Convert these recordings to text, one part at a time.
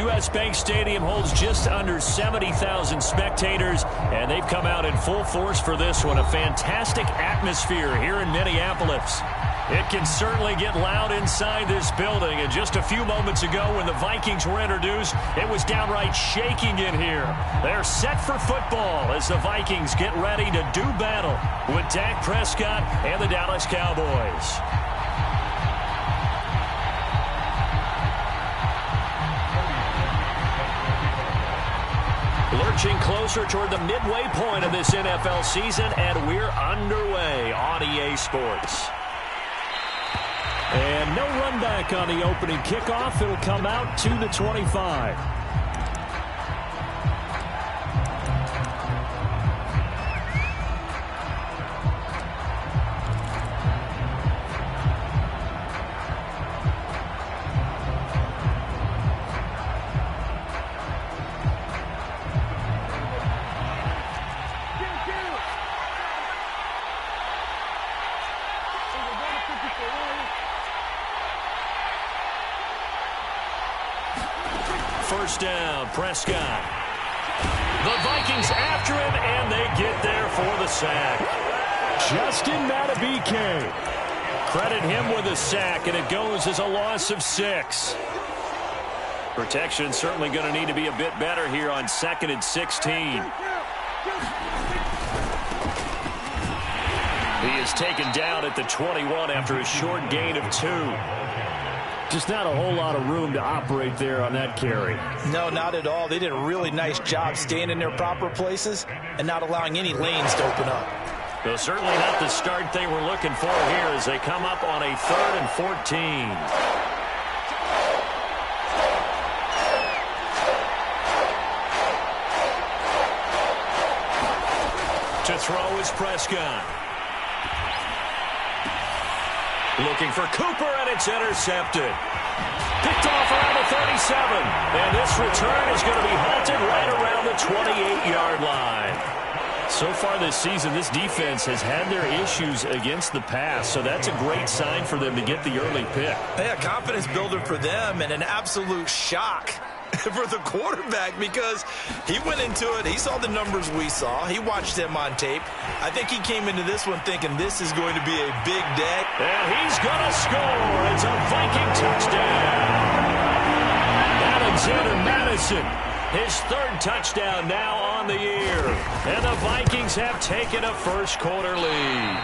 U.S. Bank Stadium holds just under 70,000 spectators, and they've come out in full force for this one. A fantastic atmosphere here in Minneapolis. It can certainly get loud inside this building, and just a few moments ago when the Vikings were introduced, it was downright shaking in here. They're set for football as the Vikings get ready to do battle with Dak Prescott and the Dallas Cowboys. Lurching closer toward the midway point of this NFL season, and we're underway on EA Sports. And no run back on the opening kickoff. It'll come out to the 25. First down, Prescott. The Vikings after him, and they get there for the sack. Justin Madubuike. Credit him with a sack, and it goes as a loss of 6. Protection certainly going to need to be a bit better here on 2nd and 16. He is taken down at the 21 after a short gain of 2. Just not a whole lot of room to operate there on that carry. No, not at all. They did a really nice job staying in their proper places and not allowing any lanes to open up. Well, certainly not the start they were looking for here as they come up on a 3rd and 14. To throw is Prescott. Looking for Cooper, and it's intercepted. Picked off around the 37. And this return is going to be halted right around the 28-yard line. So far this season, this defense has had their issues against the pass, so that's a great sign for them to get the early pick. Yeah, confidence builder for them and an absolute shock for the quarterback because he went into it. He saw the numbers we saw. He watched them on tape. I think he came into this one thinking this is going to be a big day. And he's going to score. It's a Viking touchdown. Alexander Mattison, his 3rd touchdown now on the year. And the Vikings have taken a first-quarter lead.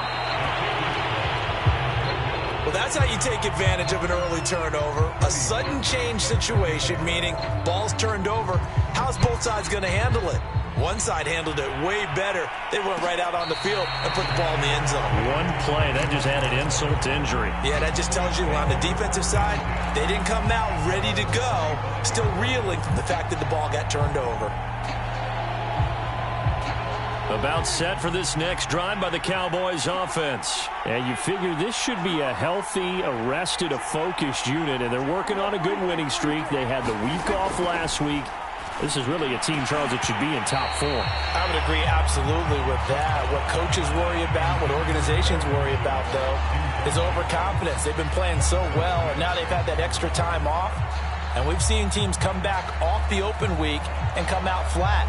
Well, that's how you take advantage of an early turnover. A sudden change situation, meaning ball's turned over. How's both sides going to handle it? One side handled it way better. They went right out on the field and put the ball in the end zone. One play, that just added insult to injury. Yeah, that just tells you on the defensive side, they didn't come out ready to go, still reeling from the fact that the ball got turned over. About set for this next drive by the Cowboys offense. And you figure this should be a healthy, a focused unit, and they're working on a good winning streak. They had the week off last week. This is really a team, Charles, that should be in top form. I would agree absolutely with that. What coaches worry about, what organizations worry about, though, is overconfidence. They've been playing so well, and now they've had that extra time off. And we've seen teams come back off the open week and come out flat.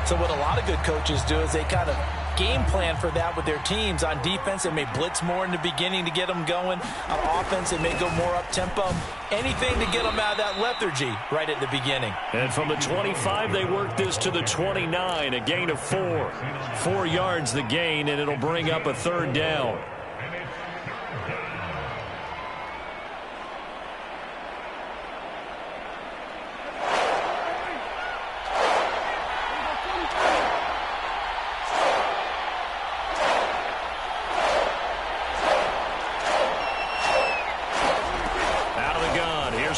So what a lot of good coaches do is they kind of game plan for that with their teams. On defense, they may blitz more in the beginning to get them going. On offense, they may go more up-tempo. Anything to get them out of that lethargy right at the beginning. And from the 25, they work this to the 29, a gain of 4. 4 yards the gain, and it'll bring up a 3rd down.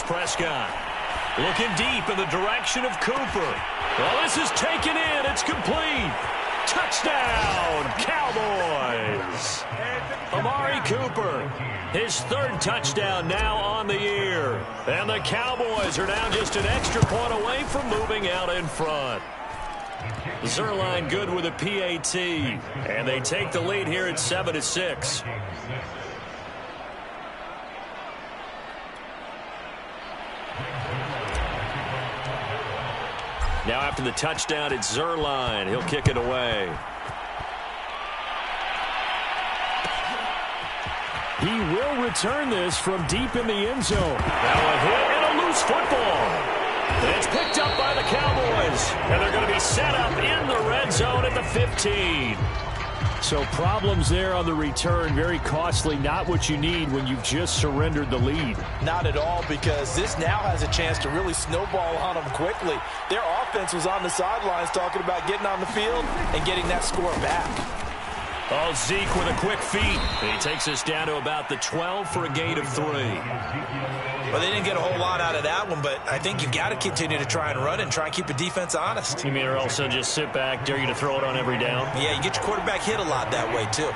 Prescott looking deep in the direction of Cooper. Well, this is taken in. It's complete. Touchdown, Cowboys. Amari Cooper, his 3rd touchdown now on the year. And the Cowboys are now just an extra point away from moving out in front. Zuerlein good with a PAT. And they take the lead here at 7-6. Now after the touchdown, it's Zuerlein. He'll kick it away. He will return this from deep in the end zone. Now a hit and a loose football. And it's picked up by the Cowboys. And they're going to be set up in the red zone at the 15. So problems there on the return. Very costly. Not what you need when you've just surrendered the lead. Not at all, because this now has a chance to really snowball on them quickly. Their offense was on the sidelines talking about getting on the field and getting that score back. Oh, Zeke with a quick feed. He takes us down to about the 12 for a gain of 3. Well, they didn't get a whole lot out of that one, but I think you've got to continue to try and run and try and keep the defense honest. You mean or also just sit back, dare you to throw it on every down? Yeah, you get your quarterback hit a lot that way, too.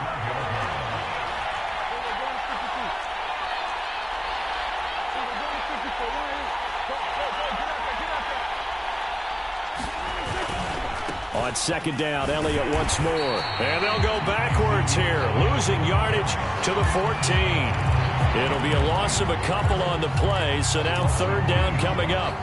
On second down, Elliott once more. And they'll go backwards here, losing yardage to the 14. It'll be a loss of a couple on the play, so now third down coming up.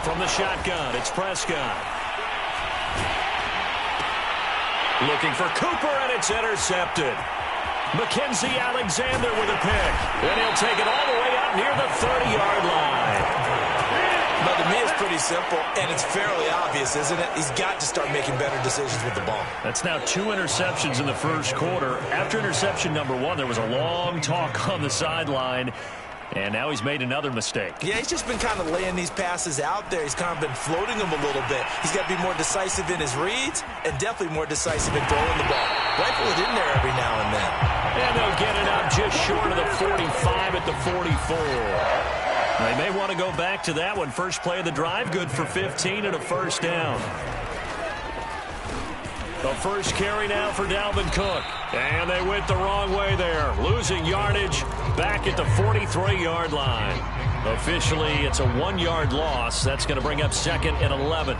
From the shotgun, it's Prescott. Looking for Cooper, and it's intercepted. Mackenzie Alexander with a pick. And he'll take it all the way up near the 30-yard line. But to me, it's pretty simple, and it's fairly obvious, isn't it? He's got to start making better decisions with the ball. That's now 2 interceptions in the first quarter. After interception number 1, there was a long talk on the sideline. And now he's made another mistake. Yeah, he's just been kind of laying these passes out there. He's kind of been floating them a little bit. He's got to be more decisive in his reads and definitely more decisive in throwing the ball. Rifle it in there every now and then. And they'll get it up just short of the 45 at the 44. They may want to go back to that one. First play of the drive, good for 15 and a first down. The first carry now for Dalvin Cook. And they went the wrong way there. Losing yardage back at the 43-yard line. Officially, it's a 1-yard loss. That's going to bring up second and 11.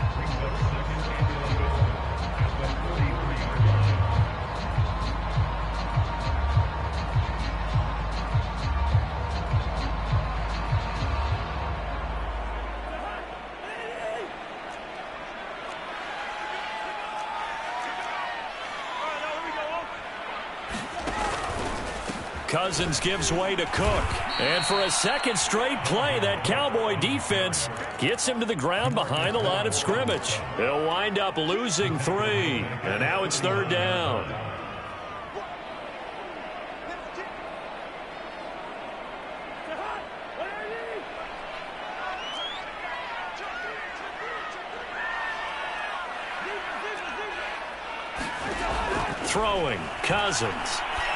Cousins gives way to Cook. And for a second straight play, that Cowboy defense gets him to the ground behind the line of scrimmage. They'll wind up losing 3. And now it's third down. Throwing, Cousins.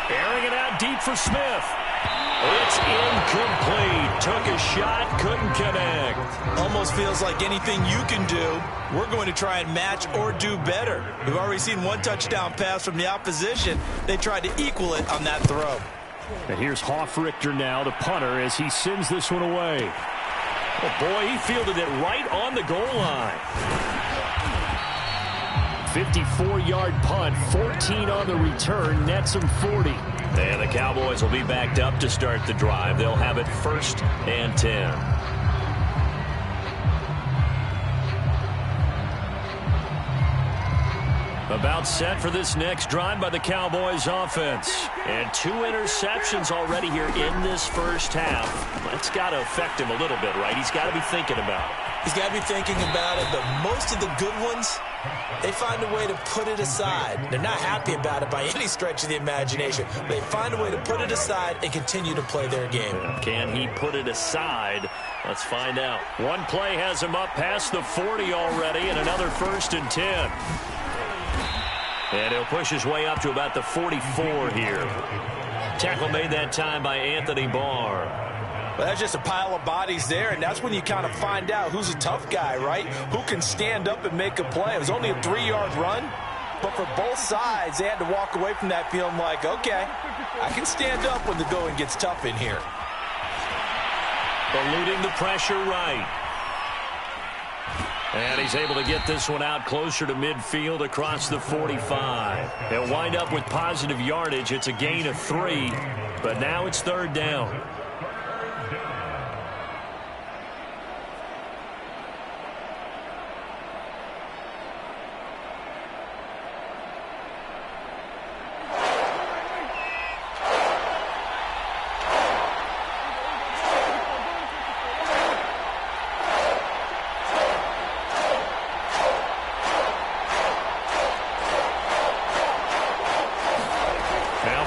Airing it out deep for Smith. It's incomplete. Took a shot, couldn't connect. Almost feels like anything you can do, we're going to try and match or do better. We've already seen one touchdown pass from the opposition. They tried to equal it on that throw. And here's Hofrichter now, the punter, as he sends this one away. Oh boy, he fielded it right on the goal line. 54-yard punt, 14 on the return, nets him 40. And the Cowboys will be backed up to start the drive. They'll have it 1st and 10. About set for this next drive by the Cowboys offense. And 2 interceptions already here in this first half. That's got to affect him a little bit, right? He's got to be thinking about it. He's got to be thinking about it, but most of the good ones, they find a way to put it aside. They're not happy about it by any stretch of the imagination. They find a way to put it aside and continue to play their game. Can he put it aside? Let's find out. One play has him up past the 40 already, and another 1st and 10. And he'll push his way up to about the 44 here. Tackle made that time by Anthony Barr. Well, that's just a pile of bodies there, and that's when you kind of find out who's a tough guy, right? Who can stand up and make a play. It was only a 3-yard run, but for both sides, they had to walk away from that feeling like, okay, I can stand up when the going gets tough in here. eluding the pressure right. And he's able to get this one out closer to midfield across the 45. They'll wind up with positive yardage. It's a gain of 3, but now it's third down.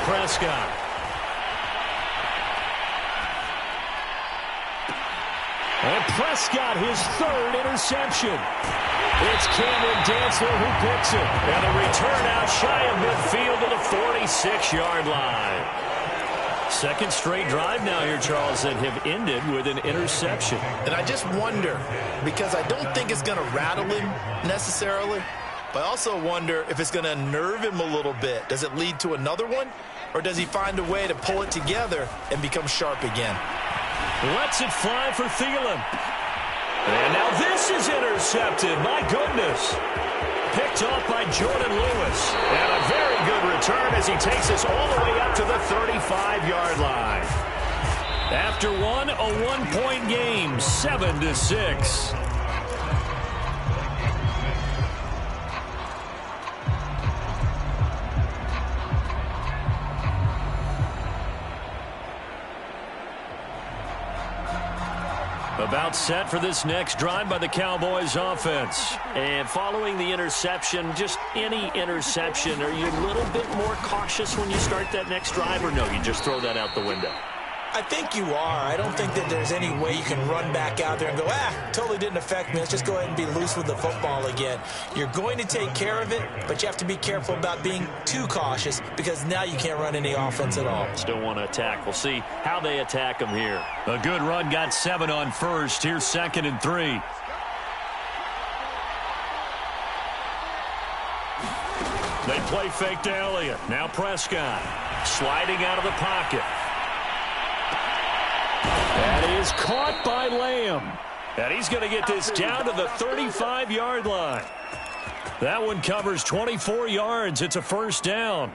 Prescott. And Prescott, his third interception. It's Cameron Dantzler who picks it. And a return out shy of midfield to the 46-yard line. Second straight drive now here, Charles, that have ended with an interception. And I just wonder, because I don't think it's going to rattle him necessarily, but I also wonder if it's going to unnerve him a little bit. Does it lead to another one? Or does he find a way to pull it together and become sharp again? Lets it fly for Thielen. And now this is intercepted. My goodness. Picked off by Jordan Lewis. And a very good return as he takes us all the way up to the 35-yard line. After one, a one-point game, 7-6. About set for this next drive by the Cowboys offense. And following the interception, just any interception, are you a little bit more cautious when you start that next drive, or no, you just throw that out the window? I think you are. I don't think that there's any way you can run back out there and go, totally didn't affect me. Let's just go ahead and be loose with the football again. You're going to take care of it, but you have to be careful about being too cautious because now you can't run any offense at all. Still want to attack. We'll see how they attack them here. A good run, got 7 on first. Here's 2nd and 3. They play fake to Elliott. Now Prescott sliding out of the pocket. That is caught by Lamb. And he's going to get this down to the 35-yard line. That one covers 24 yards. It's a first down.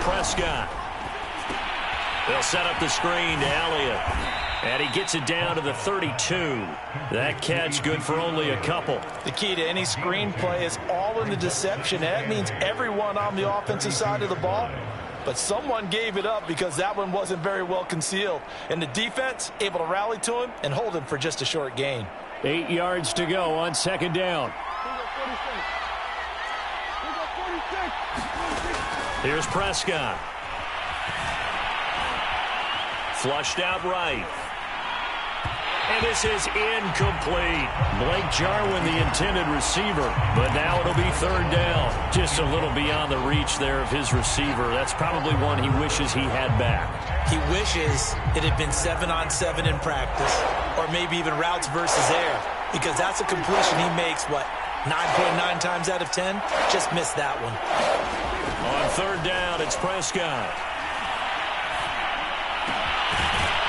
Prescott. They'll set up the screen to Elliott. And he gets it down to the 32. That catch good for only a couple. The key to any screen play is all in the deception. That means everyone on the offensive side of the ball. But someone gave it up because that one wasn't very well concealed. And the defense able to rally to him and hold him for just a short gain. 8 yards to go on 2nd down. Here's Prescott. Flushed out right. And this is incomplete. Blake Jarwin, the intended receiver. But now it'll be 3rd down. Just a little beyond the reach there of his receiver. That's probably one he wishes he had back. He wishes it had been 7-on-7 in practice. Or maybe even routes versus air. Because that's a completion he makes, 9.9 times out of 10? Just missed that one. On 3rd down, it's Prescott.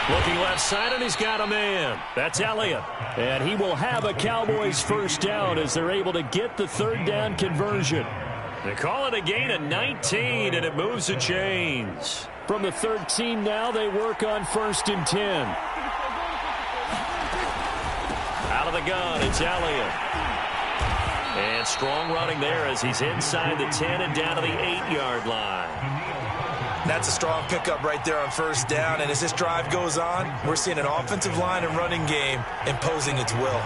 Looking left side, and he's got a man. That's Elliott. And he will have a Cowboys first down as they're able to get the 3rd down conversion. They call it a gain of 19, and it moves the chains. From the 13 now, they work on 1st and 10. Out of the gun, it's Elliott. And strong running there as he's inside the 10 and down to the 8-yard line. That's a strong pickup right there on 1st down. And as this drive goes on, we're seeing an offensive line and running game imposing its will.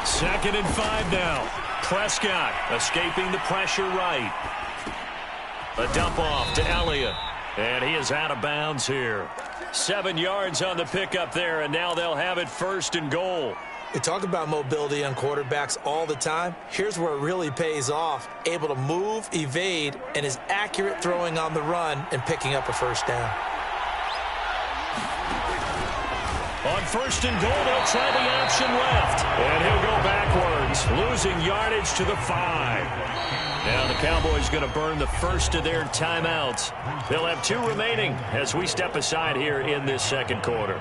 2nd and 5 now. Prescott escaping the pressure right. A dump off to Elliott. And he is out of bounds here. 7 yards on the pickup there, and now they'll have it 1st and goal. We talk about mobility on quarterbacks all the time. Here's where it really pays off. Able to move, evade, and is accurate throwing on the run and picking up a 1st down. On first and goal, they'll try the option left. And he'll go backwards, losing yardage to the 5. Now the Cowboys going to burn the first of their timeouts. They'll have 2 remaining as we step aside here in this second quarter.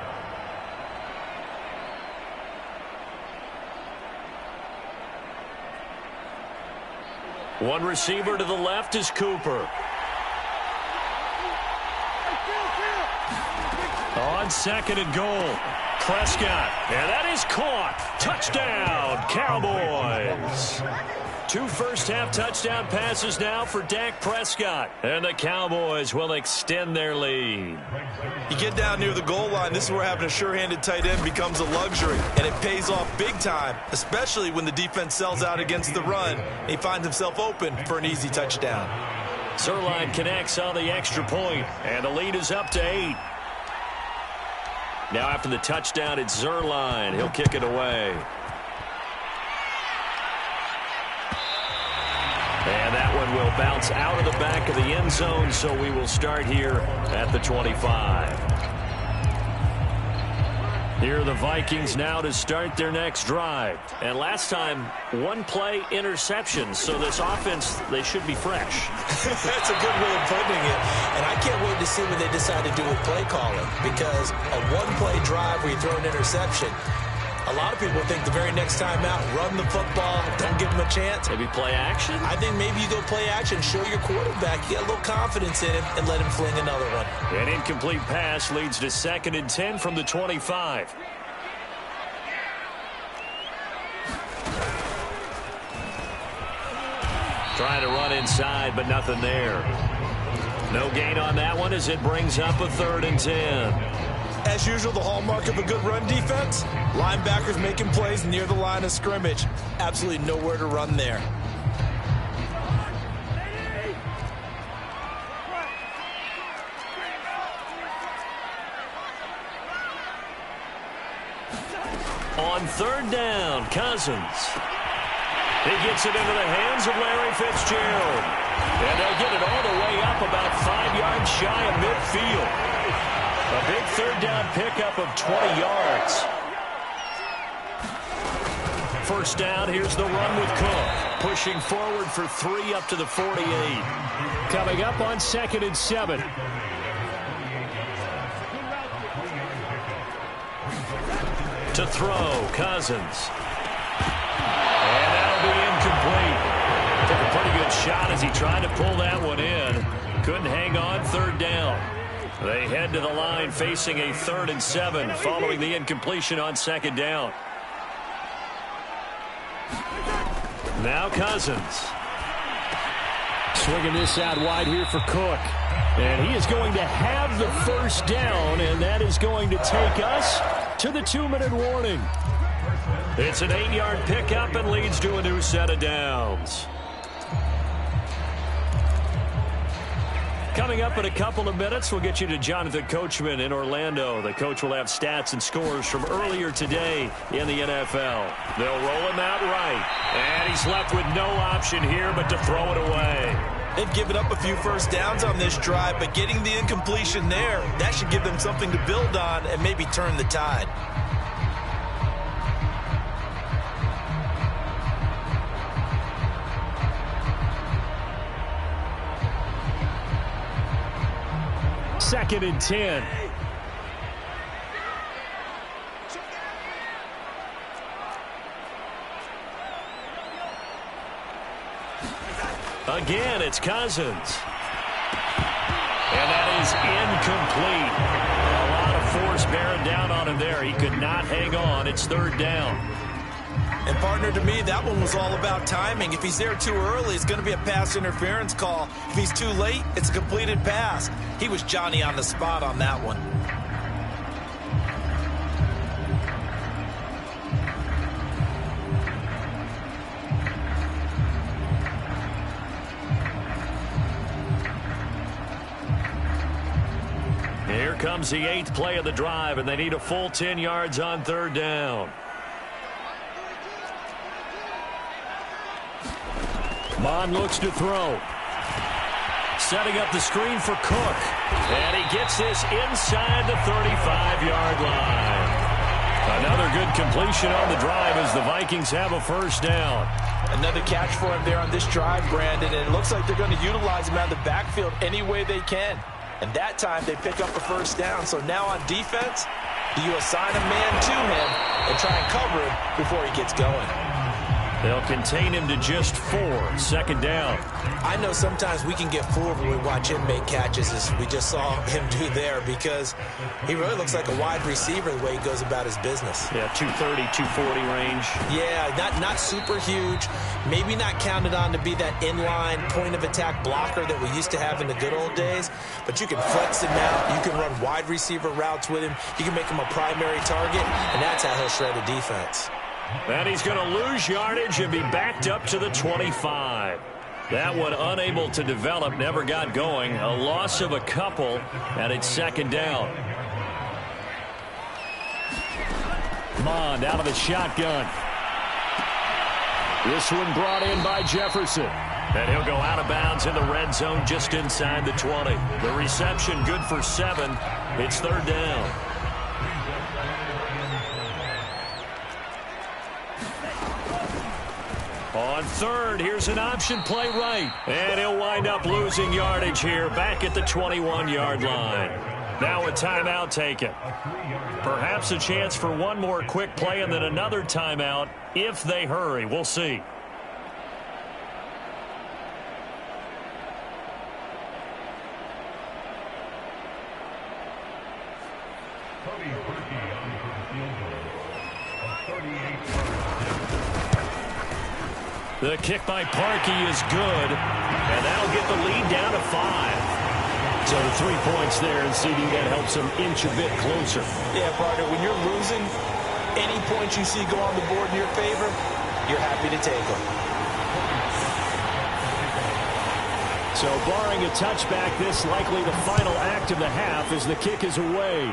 One receiver to the left is Cooper. On second and goal, Prescott. And that is caught. Touchdown, Cowboys. 2 first-half touchdown passes now for Dak Prescott. And the Cowboys will extend their lead. You get down near the goal line, this is where having a sure-handed tight end becomes a luxury. And it pays off big time, especially when the defense sells out against the run. He finds himself open for an easy touchdown. Zuerlein connects on the extra point, and the lead is up to 8. Now after the touchdown, it's Zuerlein. He'll kick it away. And that one will bounce out of the back of the end zone, so we will start here at the 25. Here are the Vikings now to start their next drive. And last time, 1-play interception, so this offense, they should be fresh. That's a good way of putting it. And I can't wait to see what they decide to do with play calling, because a 1-play drive where you throw an interception, a lot of people think the very next time out, run the football, don't give them a chance. Maybe play action? I think maybe you go play action, show your quarterback, get a little confidence in him, and let him fling another one. An incomplete pass leads to 2nd and 10 from the 25. Trying to run inside, but nothing there. No gain on that one as it brings up a 3rd and 10. As usual, the hallmark of a good run defense, linebackers making plays near the line of scrimmage. Absolutely nowhere to run there. On 3rd down, Cousins. He gets it into the hands of Larry Fitzgerald. And they'll get it all the way up about 5 yards shy of midfield. A big 3rd down pickup of 20 yards. First down, here's the run with Cook. Pushing forward for 3 up to the 48. Coming up on 2nd and 7. To throw, Cousins. And that'll be incomplete. Took a pretty good shot as he tried to pull that one in. Couldn't hang on 3rd down. They head to the line facing a 3rd and 7 following the incompletion on 2nd down. Now Cousins. Swinging this out wide here for Cook. And he is going to have the first down, and that is going to take us to the 2-minute warning. It's an 8-yard pickup and leads to a new set of downs. Coming up in a couple of minutes, we'll get you to Jonathan Coachman in Orlando. The coach will have stats and scores from earlier today in the NFL. They'll roll him out right. And he's left with no option here but to throw it away. They've given up a few first downs on this drive, but getting the incompletion there, that should give them something to build on and maybe turn the tide. Second and 10. Again, it's Cousins. And that is incomplete. A lot of force bearing down on him there. He could not hang on. It's 3rd down. And, partner, to me, that one was all about timing. If he's there too early, it's going to be a pass interference call. If he's too late, it's a completed pass. He was Johnny on the spot on that one. Here comes the 8th play of the drive, and they need a full 10 yards on 3rd down. Mond looks to throw. Setting up the screen for Cook. And he gets this inside the 35-yard line. Another good completion on the drive as the Vikings have a first down. Another catch for him there on this drive, Brandon, and it looks like they're going to utilize him out of the backfield any way they can. And that time they pick up a first down. So now on defense, do you assign a man to him and try and cover him before he gets going? They'll contain him to just 4. Second down. I know sometimes we can get fooled when we watch him make catches, as we just saw him do there, because he really looks like a wide receiver the way he goes about his business. Yeah, 230, 240 range. Yeah, not super huge. Maybe not counted on to be that inline point-of-attack blocker that we used to have in the good old days, but you can flex him out. You can run wide receiver routes with him. You can make him a primary target, and that's how he'll shred a defense. And he's going to lose yardage and be backed up to the 25. That one unable to develop, never got going. A loss of a couple, and it's second down. Mond out of the shotgun. This one brought in by Jefferson. And he'll go out of bounds in the red zone just inside the 20. The reception good for 7. It's third down. On third, here's an option play right. And he'll wind up losing yardage here back at the 21-yard line. Now a timeout taken. Perhaps a chance for one more quick play and then another timeout if they hurry. We'll see. The kick by Parkey is good, and that'll get the lead down to 5. So the 3 points there, and CD, that helps them inch a bit closer. Yeah, partner, when you're losing, any points you see go on the board in your favor, you're happy to take them. So barring a touchback, this likely the final act of the half as the kick is away.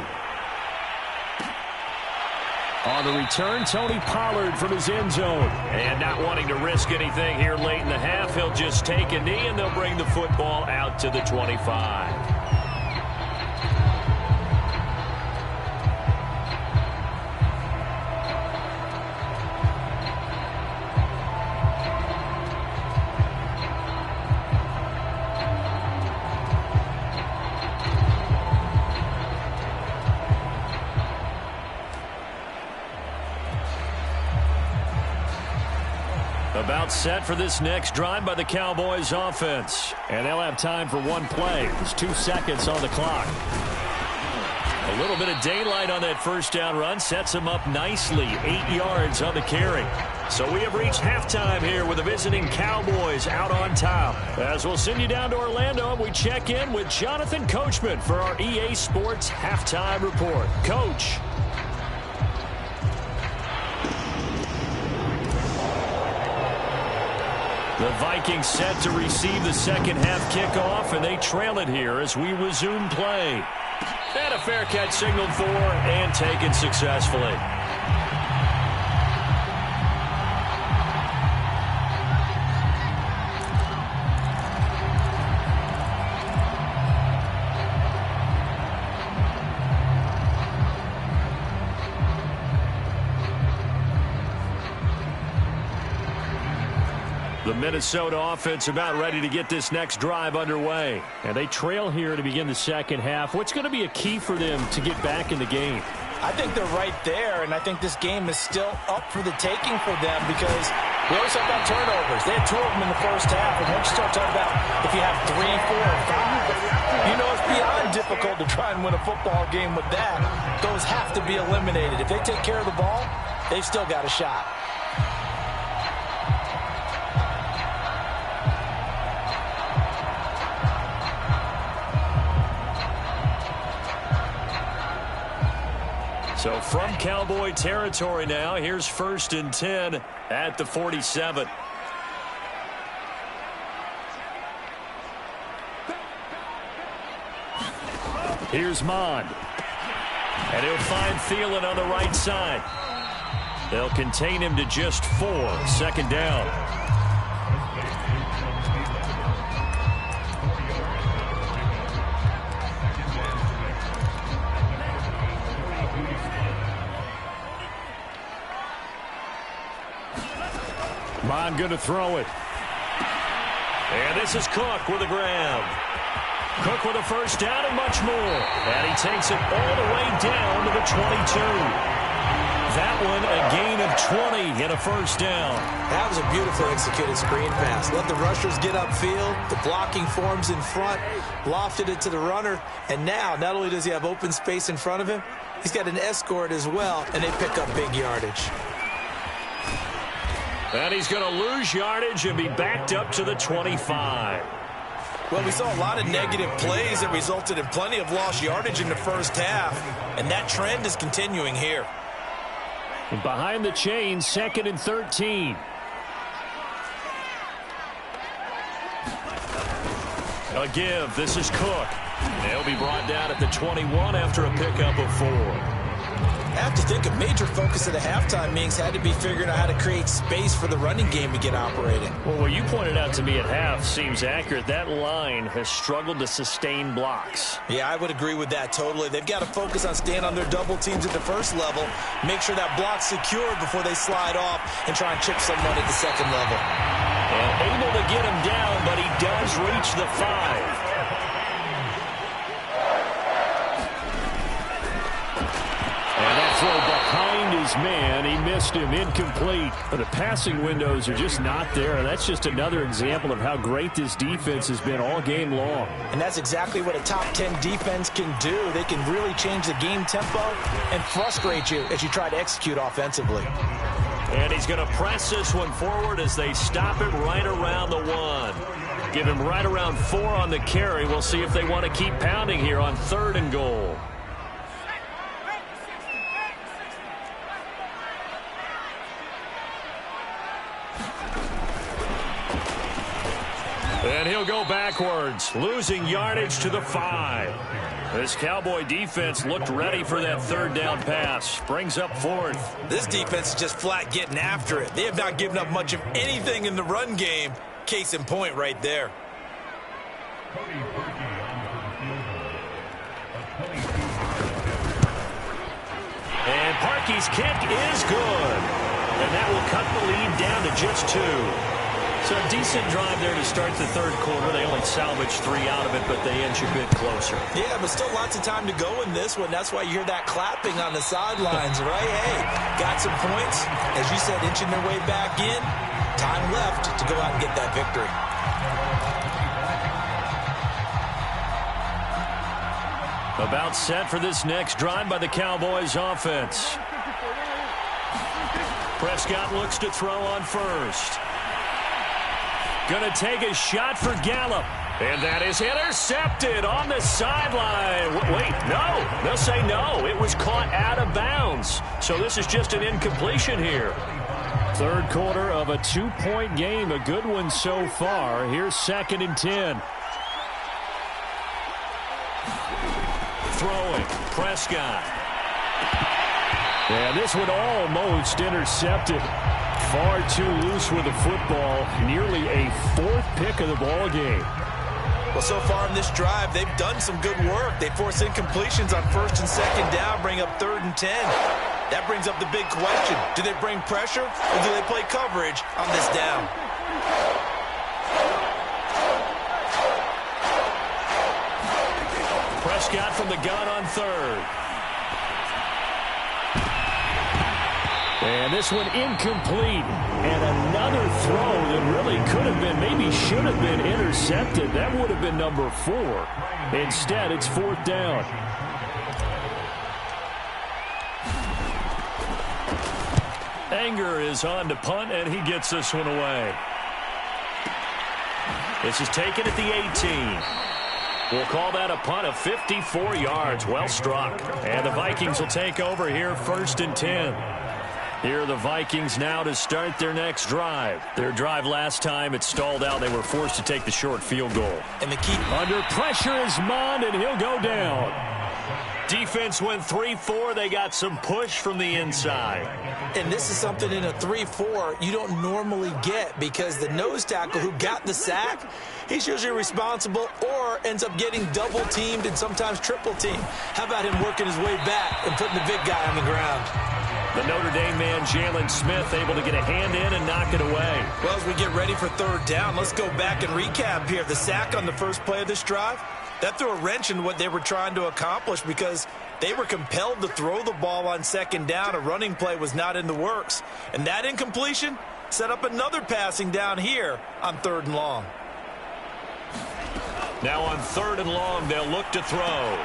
On the return, Tony Pollard from his end zone. And not wanting to risk anything here late in the half, he'll just take a knee and they'll bring the football out to the 25. About set for this next drive by the Cowboys offense. And they'll have time for one play. There's 2 seconds on the clock. A little bit of daylight on that first down run sets them up nicely. 8 yards on the carry. So we have reached halftime here with the visiting Cowboys out on top. As we'll send you down to Orlando, and we check in with Jonathan Coachman for our EA Sports Halftime Report. Coach. The Vikings set to receive the second half kickoff, and they trail it here as we resume play. And a fair catch signaled for and taken successfully. The Minnesota offense about ready to get this next drive underway. And they trail here to begin the second half. What's going to be a key for them to get back in the game? I think they're right there, and I think this game is still up for the taking for them because we always talk about turnovers. They had 2 of them in the first half, and once you start talking about if you have 3, 4, 5, you know it's beyond difficult to try and win a football game with that. Those have to be eliminated. If they take care of the ball, they've still got a shot. So from Cowboy territory now, here's 1st and 10 at the 47. Here's Mond. And he'll find Thielen on the right side. They'll contain him to just 4. Second down. Mond going to throw it. And this is Cook with a grab. Cook with a first down and much more. And he takes it all the way down to the 22. That one a gain of 20 and a first down. That was a beautifully executed screen pass. Let the rushers get upfield. The blocking forms in front. Lofted it to the runner. And now, not only does he have open space in front of him, he's got an escort as well, and they pick up big yardage. And he's going to lose yardage and be backed up to the 25. Well, we saw a lot of negative plays that resulted in plenty of lost yardage in the first half, and that trend is continuing here. And behind the chains, 2nd and 13. A give. This is Cook. They'll be brought down at the 21 after a pickup of 4. I have to think a major focus of the halftime meetings had to be figuring out how to create space for the running game to get operating. Well, what you pointed out to me at half seems accurate. That line has struggled to sustain blocks. Yeah, I would agree with that totally. They've got to focus on staying on their double teams at the first level, make sure that block's secured before they slide off and try and chip someone at the second level. And able to get him down, but he does reach the 5. Throw behind his man. He missed him. Incomplete. But the passing windows are just not there. That's just another example of how great this defense has been all game long. And that's exactly what a top 10 defense can do. They can really change the game tempo and frustrate you as you try to execute offensively. And he's going to press this one forward as they stop it right around the 1. Give him right around 4 on the carry. We'll see if they want to keep pounding here on 3rd and goal. And he'll go backwards, losing yardage to the 5. This Cowboy defense looked ready for that 3rd down pass. Brings up 4th. This defense is just flat getting after it. They have not given up much of anything in the run game. Case in point right there. And Parkey's kick is good. And that will cut the lead down to just 2. So a decent drive there to start the 3rd quarter. They only salvaged 3 out of it, but they inch a bit closer. Yeah, but still lots of time to go in this one. That's why you hear that clapping on the sidelines, right? Hey, got some points. As you said, inching their way back in. Time left to go out and get that victory. About set for this next drive by the Cowboys offense. Prescott looks to throw on first. Going to take a shot for Gallup. And that is intercepted on the sideline. Wait, no. They'll say no. It was caught out of bounds. So this is just an incompletion here. 3rd quarter of a 2-point game. A good one so far. Here's 2nd and 10. Throwing. Prescott. Yeah, this one almost intercepted. Far too loose with the football. Nearly a 4th pick of the ball game. Well, so far in this drive, they've done some good work. They force incompletions on 1st and 2nd down, bring up 3rd and 10. That brings up the big question. Do they bring pressure or do they play coverage on this down? Prescott from the gun on 3rd. And this one incomplete. And another throw that really could have been, maybe should have been intercepted. That would have been number 4. Instead, it's 4th down. Anger is on to punt, and he gets this one away. This is taken at the 18. We'll call that a punt of 54 yards. Well struck. And the Vikings will take over here, 1st and 10. Here are the Vikings now to start their next drive. Their drive last time, it stalled out. They were forced to take the short field goal. And the key under pressure is Mond, and he'll go down. Defense went 3-4. They got some push from the inside. And this is something in a 3-4 you don't normally get because the nose tackle who got the sack, he's usually responsible or ends up getting double-teamed and sometimes triple-teamed. How about him working his way back and putting the big guy on the ground? The Notre Dame man, Jalen Smith, able to get a hand in and knock it away. Well, as we get ready for third down, let's go back and recap here. The sack on the first play of this drive, that threw a wrench in what they were trying to accomplish because they were compelled to throw the ball on second down. A running play was not in the works. And that incompletion set up another passing down here on third and long. Now on third and long, they'll look to throw.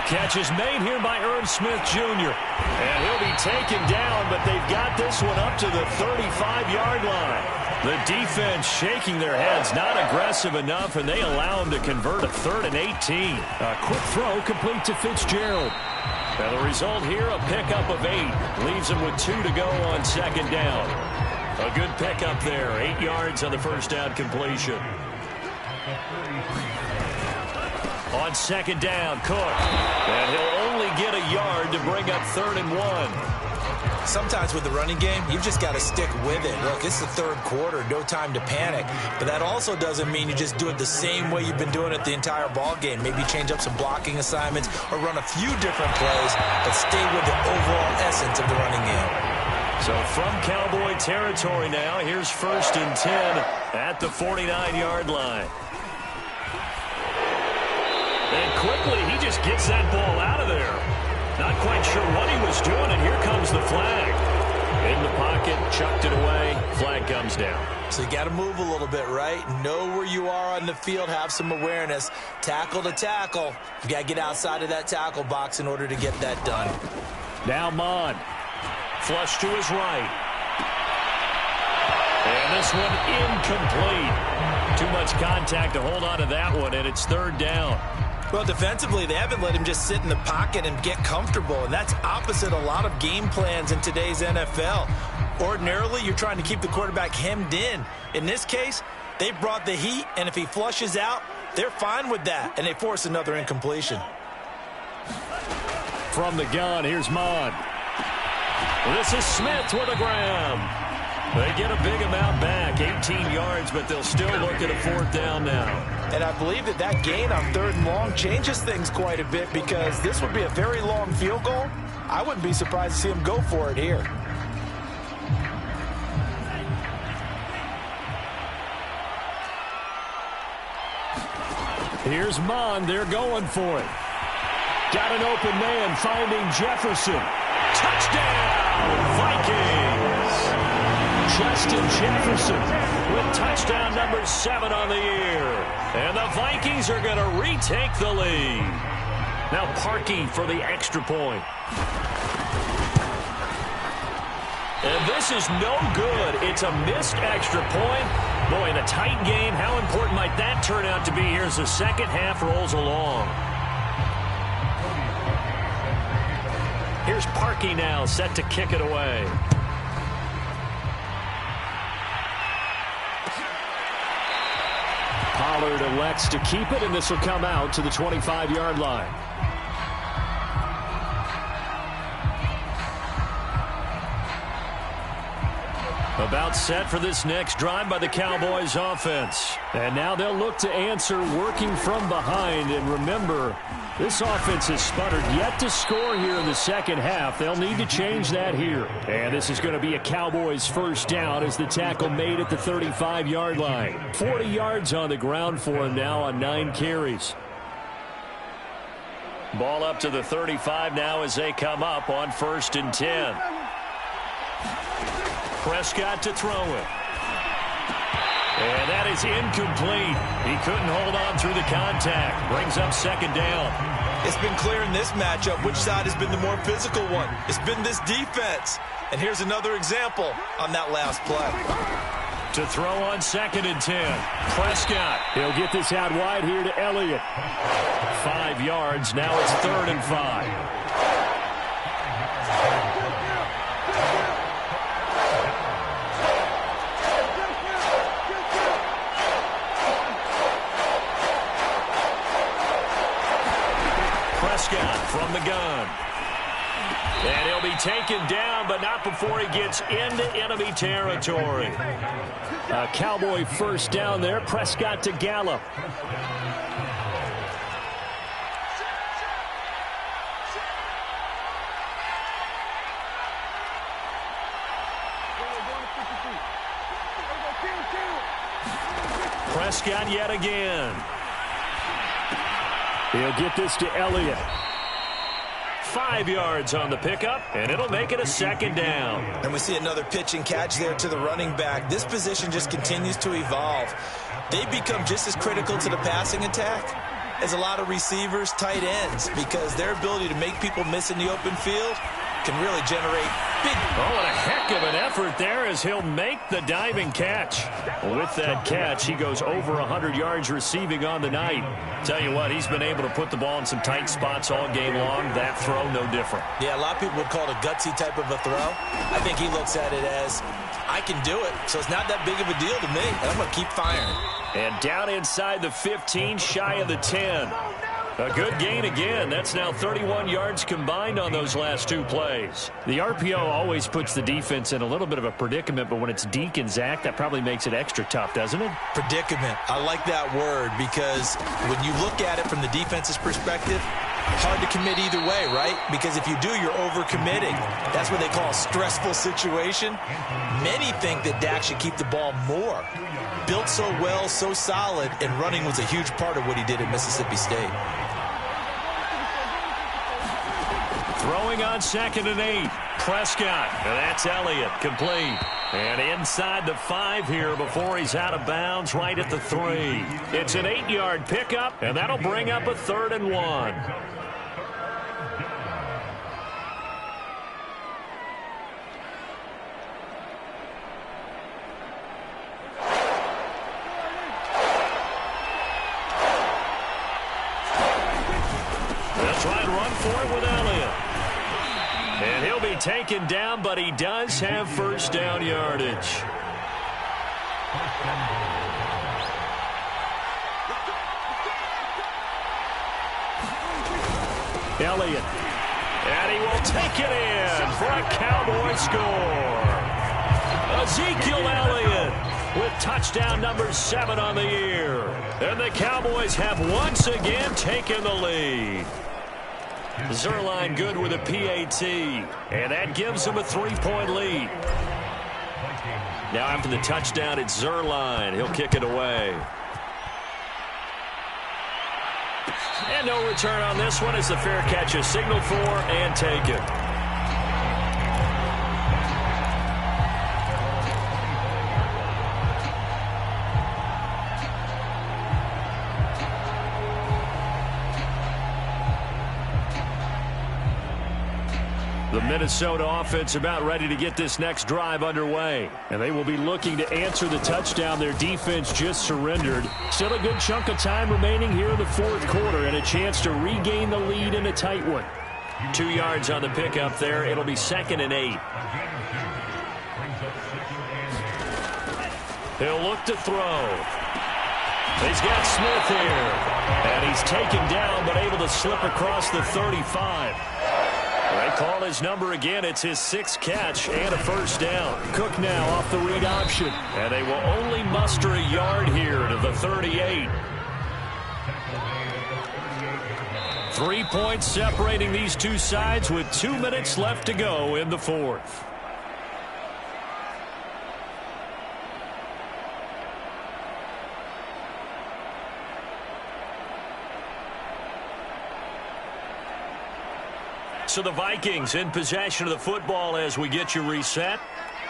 Catch is made here by Irv Smith, Jr. And he'll be taken down, but they've got this one up to the 35-yard line. The defense shaking their heads, not aggressive enough, and they allow him to convert a 3rd and 18. A quick throw complete to Fitzgerald. Now the result here, a pickup of 8. Leaves him with 2 to go on second down. A good pickup there, 8 yards on the first down completion. On second down, Cook. And he'll only get a yard to bring up 3rd and 1. Sometimes with the running game, you've just got to stick with it. Look, it's the third quarter, no time to panic. But that also doesn't mean you just do it the same way you've been doing it the entire ball game. Maybe change up some blocking assignments or run a few different plays, but stay with the overall essence of the running game. So from Cowboy territory now, here's 1st and 10 at the 49-yard line. And quickly, he just gets that ball out of there. Not quite sure what he was doing, and here comes the flag. In the pocket, chucked it away, flag comes down. So you got to move a little bit, right? Know where you are on the field, have some awareness. Tackle to tackle. You got to get outside of that tackle box in order to get that done. Now Mond. Flush to his right. And this one incomplete. Too much contact to hold on to that one, and it's 3rd down. Well, defensively, they haven't let him just sit in the pocket and get comfortable, and that's opposite a lot of game plans in today's NFL. Ordinarily, you're trying to keep the quarterback hemmed in. In this case, they brought the heat, and if he flushes out, they're fine with that, and they force another incompletion. From the gun, here's Mond. This is Smith with a grab. They get a big amount back, 18 yards, but they'll still look at a 4th down now. And I believe that gain on 3rd and long changes things quite a bit because this would be a very long field goal. I wouldn't be surprised to see him go for it here. Here's Mond. They're going for it. Got an open man finding Jefferson. Touchdown, Vikings! Justin Jefferson with touchdown number 7 on the year. And the Vikings are going to retake the lead. Now Parkey for the extra point. And this is no good. It's a missed extra point. Boy, in a tight game, how important might that turn out to be here as the second half rolls along? Here's Parkey now, set to kick it away. Pollard elects to keep it, and this will come out to the 25-yard line. About set for this next drive by the Cowboys offense. And now they'll look to answer working from behind. And remember, this offense has sputtered yet to score here in the second half. They'll need to change that here. And this is going to be a Cowboys first down as the tackle made at the 35-yard line. 40 yards on the ground for him now on 9 carries. Ball up to the 35 now as they come up on 1st and 10. Prescott to throw it. And that is incomplete. He couldn't hold on through the contact. Brings up 2nd down. It's been clear in this matchup which side has been the more physical one. It's been this defense. And here's another example on that last play. To throw on 2nd and 10. Prescott. He'll get this out wide here to Elliott. 5 yards. Now it's 3rd and 5. Prescott from the gun. And he'll be taken down, but not before he gets into enemy territory. A Cowboy first down there. Prescott to Gallup. Prescott yet again. He'll get this to Elliott. 5 yards on the pickup, and it'll make it a second down. And we see another pitch and catch there to the running back. This position just continues to evolve. They become just as critical to the passing attack as a lot of receivers, tight ends, because their ability to make people miss in the open field can really generate big. Oh, and a heck of an effort there as he'll make the diving catch. With that catch, he goes over 100 yards receiving on the night. Tell you what, he's been able to put the ball in some tight spots all game long. That throw, no different. Yeah, a lot of people would call it a gutsy type of a throw. I think he looks at it as, I can do it, so it's not that big of a deal to me, and I'm going to keep firing. And down inside the 15, shy of the 10. A good gain again. That's now 31 yards combined on those last 2 plays. The RPO always puts the defense in a little bit of a predicament, but when it's Deke and Zach, that probably makes it extra tough, doesn't it? Predicament. I like that word because when you look at it from the defense's perspective, hard to commit either way, right? Because if you do, you're over-committing. That's what they call a stressful situation. Many think that Dak should keep the ball more. Built so well, so solid, and running was a huge part of what he did at Mississippi State. Throwing on 2nd and 8. Prescott. And that's Elliott. Complete. And inside the 5 here before he's out of bounds right at the 3. It's an 8-yard pickup, and that'll bring up a 3rd and 1. They'll try and run for it with Elliott. And he'll be taken down, but he does have first down yardage. Elliott. And he will take it in for a Cowboy score. Ezekiel Elliott with touchdown number 7 on the year. And the Cowboys have once again taken the lead. Zuerlein good with a PAT, and that gives him a 3-point lead. Now after the touchdown, it's Zuerlein. He'll kick it away. And no return on this one as the fair catch is signaled for and taken. The Minnesota offense about ready to get this next drive underway. And they will be looking to answer the touchdown their defense just surrendered. Still a good chunk of time remaining here in the 4th quarter and a chance to regain the lead in a tight one. 2 yards on the pickup there. It'll be 2nd and 8. He'll look to throw. He's got Smith here. And he's taken down but able to slip across the 35. They call his number again. It's his 6th catch and a first down. Cook now off the read option. And they will only muster a yard here to the 38. 3 points separating these two sides with 2 minutes left to go in the 4th. So the Vikings in possession of the football as we get you reset.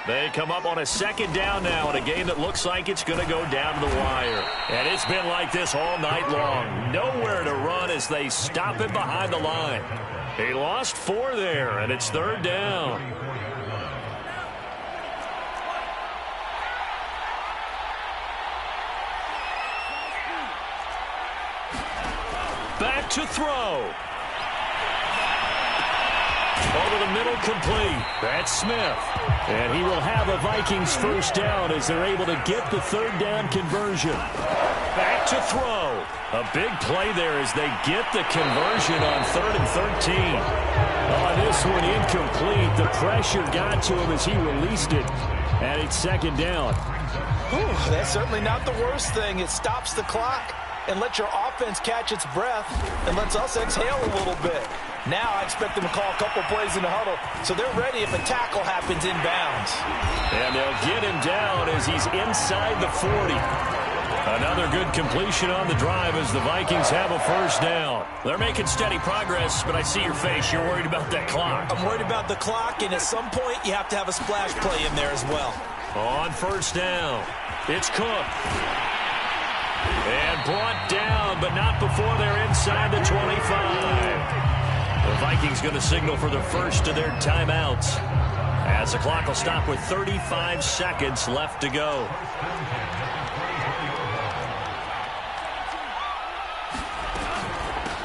They come up on a 2nd down now in a game that looks like it's going to go down to the wire. And it's been like this all night long. Nowhere to run as they stop him behind the line. He lost 4 there, and it's 3rd down. Back to throw. Over the middle, complete. That's Smith. And he will have a Vikings first down as they're able to get the 3rd down conversion. Back to throw. A big play there as they get the conversion on 3rd and 13. On this one, incomplete. The pressure got to him as he released it. And it's 2nd down. Whew, that's certainly not the worst thing. It stops the clock and lets your offense catch its breath and lets us exhale a little bit. Now I expect them to call a couple plays in the huddle so they're ready if a tackle happens inbounds. And they'll get him down as he's inside the 40. Another good completion on the drive as the Vikings have a first down. They're making steady progress, but I see your face. You're worried about that clock. I'm worried about the clock, and at some point you have to have a splash play in there as well. On first down, it's Cook. And brought down, but not before they're inside the 25. The Vikings going to signal for the first of their timeouts, as the clock will stop with 35 seconds left to go.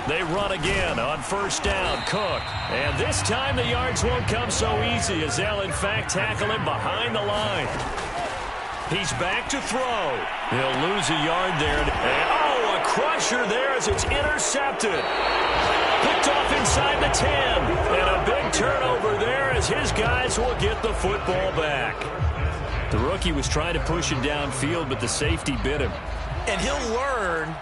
They run again on first down, Cook. And this time the yards won't come so easy as they'll in fact tackle him behind the line. He's back to throw. He'll lose a yard there. And, oh, a crusher there as it's intercepted. Picked off inside the 10. And a big turnover there as his guys will get the football back. The rookie was trying to push him downfield, but the safety bit him. And he'll learn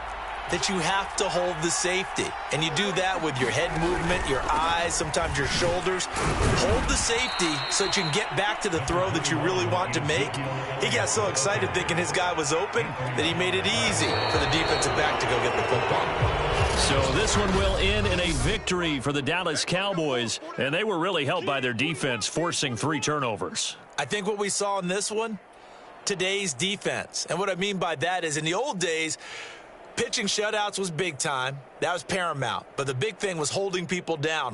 that you have to hold the safety. And you do that with your head movement, your eyes, sometimes your shoulders. Hold the safety so that you can get back to the throw that you really want to make. He got so excited thinking his guy was open that he made it easy for the defensive back to go get the football. So this one will end in a victory for the Dallas Cowboys, and they were really helped by their defense forcing 3 turnovers. I think what we saw in this one, today's defense. And what I mean by that is in the old days, pitching shutouts was big time. That was paramount. But the big thing was holding people down.